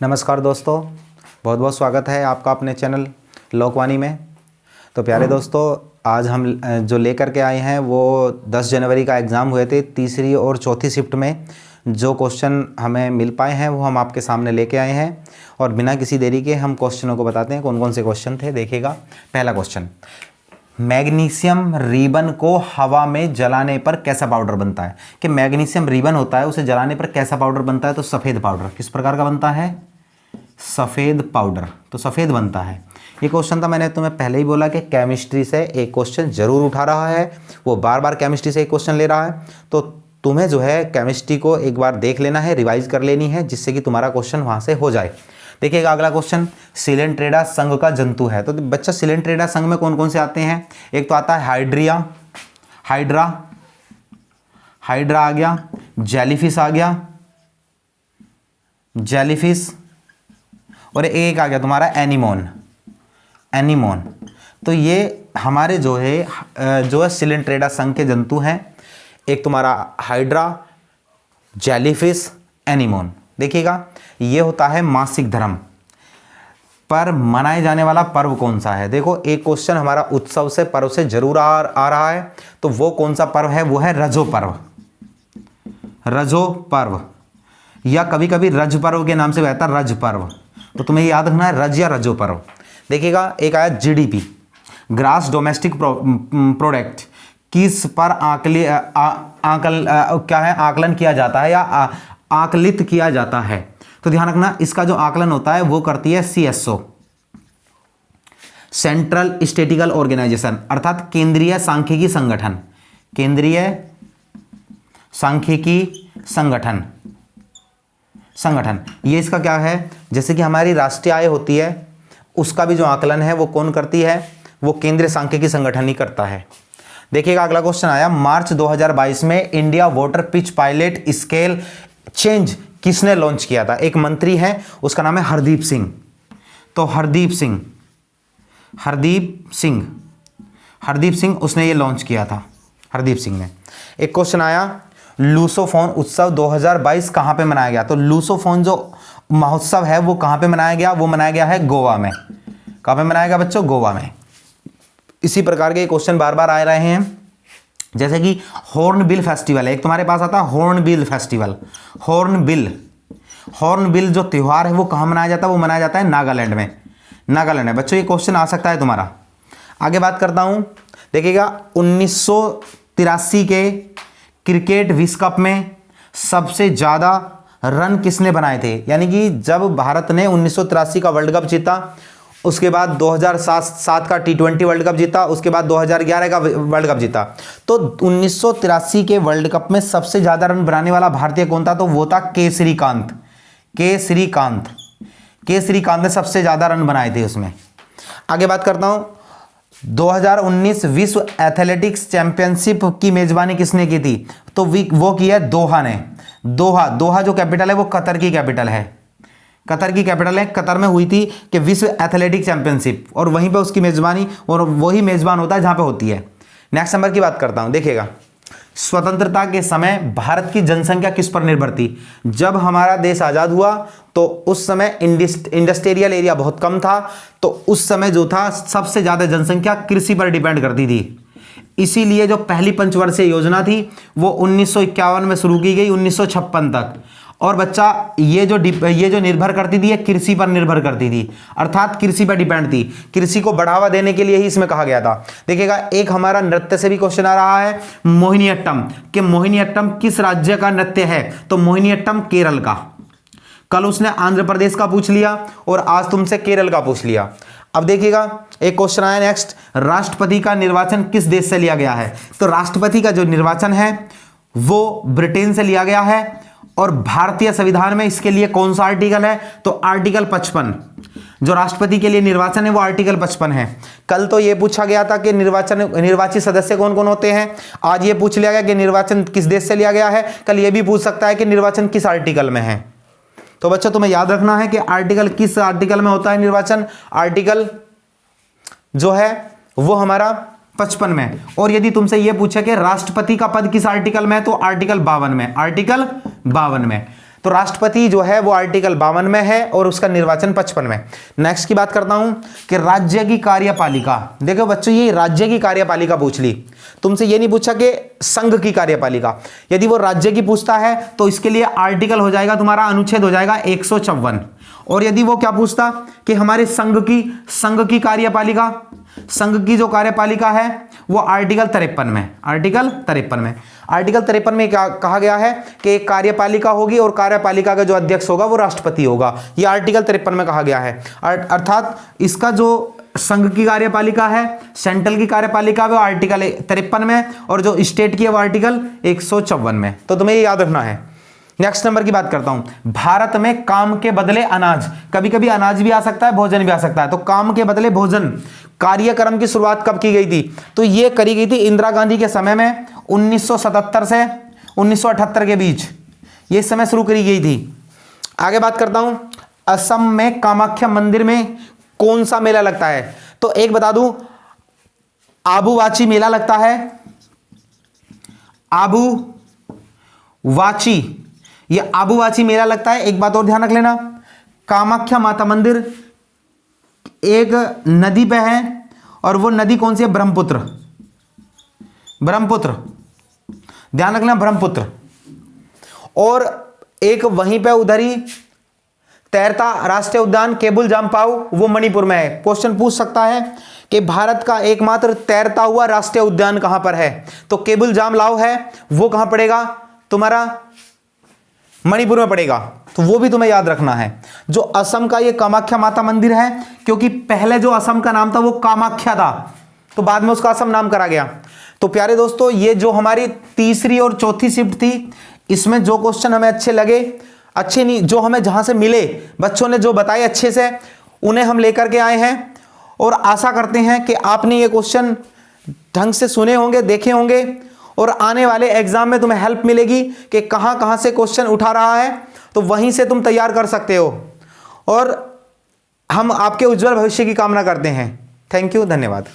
नमस्कार दोस्तों, बहुत बहुत स्वागत है आपका अपने चैनल लोकवाणी में। तो प्यारे दोस्तों, आज हम जो लेकर के आए हैं वो 10 जनवरी का एग्ज़ाम हुए थे, तीसरी और चौथी शिफ्ट में जो क्वेश्चन हमें मिल पाए हैं वो हम आपके सामने लेके आए हैं। और बिना किसी देरी के हम क्वेश्चनों को बताते हैं कौन कौन से क्वेश्चन थे। देखिएगा, पहला क्वेश्चन, मैग्नीशियम रिबन को हवा में जलाने पर कैसा पाउडर बनता है? कि मैग्नीशियम रिबन होता है, उसे जलाने पर कैसा पाउडर बनता है? तो सफ़ेद पाउडर। किस प्रकार का बनता है? सफ़ेद पाउडर। तो सफ़ेद बनता है। ये क्वेश्चन था, मैंने तुम्हें पहले ही बोला कि केमिस्ट्री से एक क्वेश्चन जरूर उठा रहा है, वो बार बार केमिस्ट्री से एक क्वेश्चन ले रहा है। तो तुम्हें जो है केमिस्ट्री को एक बार देख लेना है, रिवाइज कर लेनी है, जिससे कि तुम्हारा क्वेश्चन वहाँ से हो जाए। देखिएगा अगला क्वेश्चन, सिलेंट्रेडा संघ का जंतु है। तो बच्चा, सिलेंट्रेडा संघ में कौन कौन से आते हैं? एक तो आता है हाइड्रा आ गया, जेलीफिश आ गया, जेलीफिश, और एक आ गया तुम्हारा एनीमोन। तो ये हमारे जो है सिलेंट्रेडा संघ के जंतु हैं। एक तुम्हारा हाइड्रा, जेलीफिश, एनीमोन। देखिएगा, ये होता है मासिक धर्म पर मनाए जाने वाला पर्व कौन सा है? देखो, एक क्वेश्चन हमारा उत्सव से, पर्व से जरूर आ रहा है। तो वो कौन सा पर्व है? वो है रजो पर्व, या कभी कभी रज पर्व के नाम से बहता है, रज पर्व। तो तुम्हें याद रखना है, रज या रजो पर्व। देखिएगा, एक आया जीडीपी, ग्रास डोमेस्टिक प्रोडक्ट, किस पर आकलन किया जाता है या आकलित किया जाता है? तो ध्यान रखना, इसका जो आकलन होता है वो करती है CSO, सेंट्रल स्टैटिस्टिकल ऑर्गेनाइजेशन, अर्थात केंद्रीय सांख्यिकी संगठन। ये इसका क्या है? जैसे कि हमारी राष्ट्रीय आय होती है, उसका भी जो आकलन है वो कौन करती है? वो केंद्रीय सांख्यिकी संगठन ही करता है। देखिएगा, अगला क्वेश्चन आया, मार्च 2022 में India water pitch pilot scale change किसने लॉन्च किया था? एक मंत्री है, उसका नाम है हरदीप सिंह। तो हरदीप सिंह उसने ये लॉन्च किया था, हरदीप सिंह ने। एक क्वेश्चन आया, लूसोफोन उत्सव 2022 कहां पे मनाया गया? तो लूसोफोन जो महोत्सव है वो कहां पे मनाया गया? वो मनाया गया है गोवा में। कहां पे मनाया गया बच्चों? गोवा में। इसी प्रकार के क्वेश्चन बार बार आ रहे हैं, जैसे कि हॉर्नबिल फेस्टिवल है, एक तुम्हारे पास आता है हॉर्नबिल फेस्टिवल। हॉर्नबिल जो त्योहार है वो कहां मनाया जाता है? वो मनाया जाता है नागालैंड में। बच्चों, ये क्वेश्चन आ सकता है तुम्हारा। आगे बात करता हूं। देखिएगा, 1983 के क्रिकेट विश्व कप में सबसे ज्यादा रन किसने बनाए थे? यानी कि जब भारत ने 1983 का वर्ल्ड कप जीता, उसके बाद 2007 का T20 वर्ल्ड कप जीता, उसके बाद 2011 का वर्ल्ड कप जीता, तो 1983 के वर्ल्ड कप में सबसे ज्यादा रन बनाने वाला भारतीय कौन था? तो वो था के श्रीकांत ने सबसे ज्यादा रन बनाए थे उसमें। आगे बात करता हूं, 2019 विश्व एथलेटिक्स चैंपियनशिप की मेजबानी किसने की थी? तो वो की है दोहा ने। दोहा जो कैपिटल है वो कतर की कैपिटल है। कतर में हुई थी कि विश्व एथलेटिक चैंपियनशिप, और वहीं पे उसकी मेजबानी, और वही मेजबान होता है जहां पे होती है। नेक्स्ट नंबर की बात करता हूं। देखिएगा, स्वतंत्रता के समय भारत की जनसंख्या किस पर निर्भर थी? जब हमारा देश आजाद हुआ तो उस समय इंडस्ट्रियल एरिया बहुत कम था, तो उस समय जो था सबसे ज्यादा जनसंख्या कृषि पर डिपेंड करती थी। इसीलिए जो पहली पंचवर्षीय योजना थी वो 1951 में शुरू की गई, 1956 तक। और बच्चा, ये जो निर्भर करती थी, ये कृषि पर निर्भर करती थी, अर्थात कृषि पर डिपेंड थी। कृषि को बढ़ावा देने के लिए ही इसमें कहा गया था। देखिएगा, एक हमारा नृत्य से भी क्वेश्चन आ रहा है, मोहिनीअट्टम, कि मोहिनीअट्टम किस राज्य का नृत्य है? तो मोहिनीअट्टम केरल का। कल उसने आंध्र प्रदेश का पूछ लिया और आज तुमसे केरल का पूछ लिया। अब देखिएगा, एक क्वेश्चन आया नेक्स्ट, राष्ट्रपति का निर्वाचन किस देश से लिया गया है? तो राष्ट्रपति का जो निर्वाचन है वो ब्रिटेन से लिया गया है। और भारतीय संविधान में इसके लिए कौन सा आर्टिकल है? तो आर्टिकल 55। जो राष्ट्रपति के लिए निर्वाचन है वो आर्टिकल 55 है। कल तो ये पूछा गया था कि निर्वाचित सदस्य कौन कौन होते हैं, आज ये पूछ लिया गया कि निर्वाचन किस देश से लिया गया है, कल ये भी पूछ सकता है कि निर्वाचन किस आर्टिकल में है। तो बच्चों, तुम्हें याद रखना है कि आर्टिकल किस आर्टिकल में होता है निर्वाचन। आर्टिकल जो है वो हमारा 55 में। और यदि तुमसे यह पूछे कि राष्ट्रपति का पद किस आर्टिकल में है, तो आर्टिकल 52 में। आर्टिकल 52 में। तो तो राष्ट्रपति जो है वो आर्टिकल 52 में है और उसका निर्वाचन 55 में। नेक्स्ट की बात करता हूं कि राज्य की कार्यपालिका। देखो बच्चों, ये राज्य की कार्यपालिका पूछ ली, तुमसे ये नहीं पूछा कि संघ की कार्यपालिका। यदि वो राज्य की पूछता है तो इसके लिए आर्टिकल हो जाएगा तुम्हारा, अनुच्छेद हो जाएगा 154। और यदि वो क्या पूछता कि हमारे संघ की कार्यपालिका, संघ की जो कार्यपालिका है वो आर्टिकल 53 में, आर्टिकल 53 में क्या कहा गया है कि एक कार्यपालिका होगी और कार्यपालिका का जो अध्यक्ष होगा वो राष्ट्रपति होगा। ये आर्टिकल 53 में कहा गया है। अर्थात इसका जो संघ की कार्यपालिका है, सेंट्रल की कार्यपालिका वो आर्टिकल 53 में, और जो स्टेट की है वो आर्टिकल 154 में। तो तुम्हें ये याद रखना है। नेक्स्ट नंबर की बात करता हूं, भारत में काम के बदले अनाज, कभी कभी अनाज भी आ सकता है, भोजन भी आ सकता है। तो काम के बदले भोजन कार्यक्रम की शुरुआत कब की गई थी? तो यह करी गई थी इंदिरा गांधी के समय में, 1977 से 1978 के बीच ये समय शुरू करी गई थी। आगे बात करता हूं, असम में कामाख्या मंदिर में कौन सा मेला लगता है? तो एक बता दूं, आबुवाची मेला लगता है, आबुवाची, ये आबुवाची मेला लगता है। एक बात और ध्यान रख लेना, कामाख्या माता मंदिर एक नदी पे है, और वो नदी कौन सी है? ब्रह्मपुत्र, ब्रह्मपुत्र, ध्यान रखना ब्रह्मपुत्र। और एक वहीं पे उधर ही तैरता राष्ट्रीय उद्यान केबुल जामपाऊ, वो मणिपुर में है। क्वेश्चन पूछ सकता है कि भारत का एकमात्र तैरता हुआ राष्ट्रीय उद्यान कहां पर है? तो केबुल जामलाव है, वो कहां पड़ेगा? तुम्हारा मणिपुर में पड़ेगा। तो वो भी तुम्हें याद रखना है। जो असम का ये कामाख्या माता मंदिर है, क्योंकि पहले जो असम का नाम था वो कामाख्या था, तो बाद में उसका असम नाम करा गया। तो प्यारे दोस्तों, ये जो हमारी तीसरी और चौथी शिफ्ट थी, इसमें जो क्वेश्चन हमें अच्छे लगे, अच्छे नहीं, जो हमें जहां से मिले, बच्चों ने जो बताए अच्छे से, उन्हें हम लेकर के आए हैं। और आशा करते हैं कि आपने ये क्वेश्चन ढंग से सुने होंगे, देखे होंगे, और आने वाले एग्जाम में तुम्हें हेल्प मिलेगी कि कहां कहां से क्वेश्चन उठा रहा है, तो वहीं से तुम तैयार कर सकते हो। और हम आपके उज्जवल भविष्य की कामना करते हैं। थैंक यू, धन्यवाद।